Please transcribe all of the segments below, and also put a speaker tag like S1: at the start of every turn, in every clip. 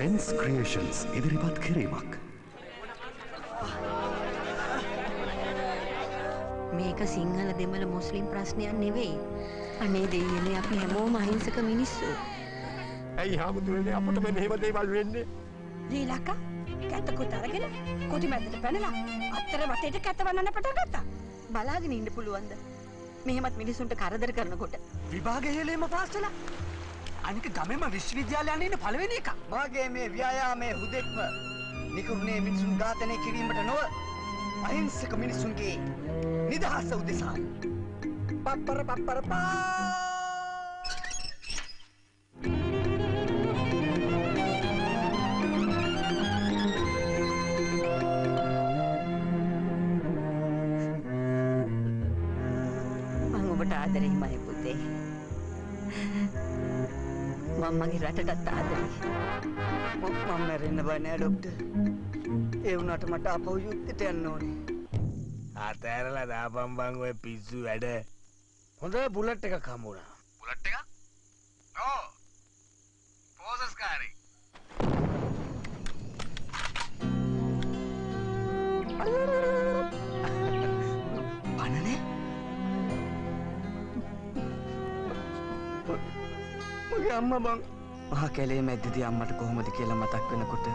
S1: Sense Creations ඉදිරිපත් කිරීමක්.
S2: මේක සිංහල දෙමළ මුස්ලිම් ප්‍රශ්නයක් නෙවෙයි. අනේ දෙයියනේ අපි හැමෝම අහිංසක මිනිස්සු.
S3: ඇයි හැමදෙන්නේ අපිට මෙහෙම දේවල් වෙන්නේ?
S4: දීලක කැතකුත් අරගෙන කොටි මැදට පැනලා අත්තර වටේට කැතවන්නන පටන් ගත්තා.
S2: බලාගෙන ඉන්න පුළුවන්ද? මෙහෙමත් මිනිසුන්ට කරදර කරනකොට.
S5: විභාගයේ හෙලෙම පාස් වෙලා. අනික ගමෙම විශ්වවිද්‍යාලේ යන පළවෙනි එක.
S6: මාගේ මේ ව්‍යායාමයේ හුදෙක්ම නිකුත්නේ මිනිසුන් ඝාතනය කිරීමට නොව අහිංසක මිනිසුන්ගේ නිදහස උදෙසා. පප්පර පප්පර පා
S2: ආදරෙයි මගේ පුතේ. මම්මගේ රටටත් ආදරෙයි.
S6: මම මැරෙන්න බෑ නෑ ડોක්ටර්. ඒ වුණාට මට අපහු යුද්ධයට යන්න ඕනේ.
S3: අතෑරලා දාපම් බං ඔය පිස්සු වැඩ. හොඳ බුලට් එකක් හම්බුණා.
S5: බුලට් එකක්? ඔව්. පෝසස් කාරේ. අනනේ
S6: මගේ අම්මා බං මහා කැලේ මැද්දේදී අම්මට කොහොමද කියලා මතක් වෙනකොට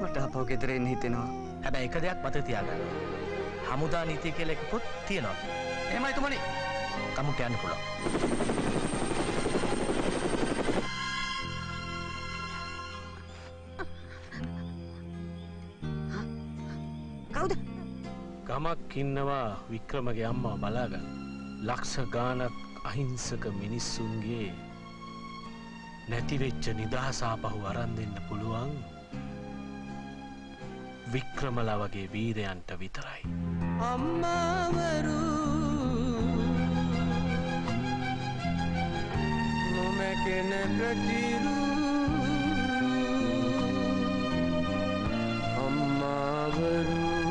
S6: මට අපව ගෙදර එන්න හිතෙනවා.
S5: හැබැයි එක දෙයක් මතක තියාගන්න. හමුදා නීතිය කියලා එකකුත් තියෙනවා. එහෙමයි තුමනි. කමුට යන්න පුළුවන්.
S4: කවුද?
S3: ගමක් ඉන්නවා වික්‍රමගේ අම්මා බලාගන්න. ලක්ෂ ගාණක් අහිංසක මිනිස්සුන්ගේ නැතිවෙච්ච නිදහස ආපහු අරන් දෙන්න පුළුවන් වික්‍රමලා වගේ වීරයන්ට විතරයි.
S6: අම්මාවරු නොමැකෙන ප්‍රතිරු අම්මාවරු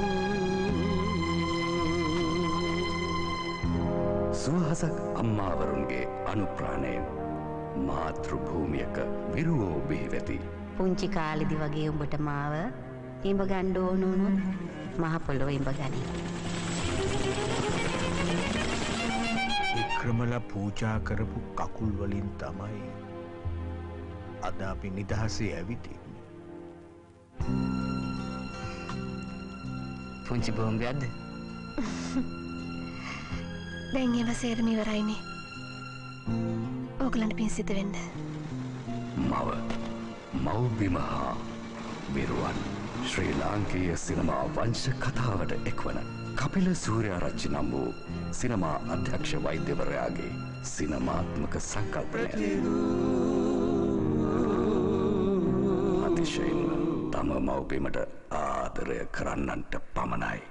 S1: සුවහසක් අම්මාවරුන්ගේ අනුප්‍රාණයෙන් මාතෘ භූමියක විරුවෝ බිහිවෙති.
S2: පුංචි කාලෙදි වගේ උඹට මාව ඉඹ ගන්න ඕන උනොත් මහ පොළොව ඉඹ ගනි.
S3: වික්‍රමලා පූජා කරපු කකුල් වලින් තමයි අද අපි නිදහසේ ඇවිදින්නේ.
S6: පුංචි බෝම්බයක්ද?
S4: දැන් ඒව සේරම ඉවරයිනේ. ඕගලන්ට පින් සිද්ධ වෙන්න.
S1: මව්බිම හා විරුවන් ශ්‍රී ලාංකීය සිනමා වංශ කතාවට එක්වන කපිල සූර්යාරච්චි නම් වූ සිනමා අධ්‍යක්ෂ වෛද්‍යවරයාගේ සිනමාත්මක සංකල්පනය අතිශයින්ම තම මව්බිමට ආදරය කරන්නන්ට පමණයි.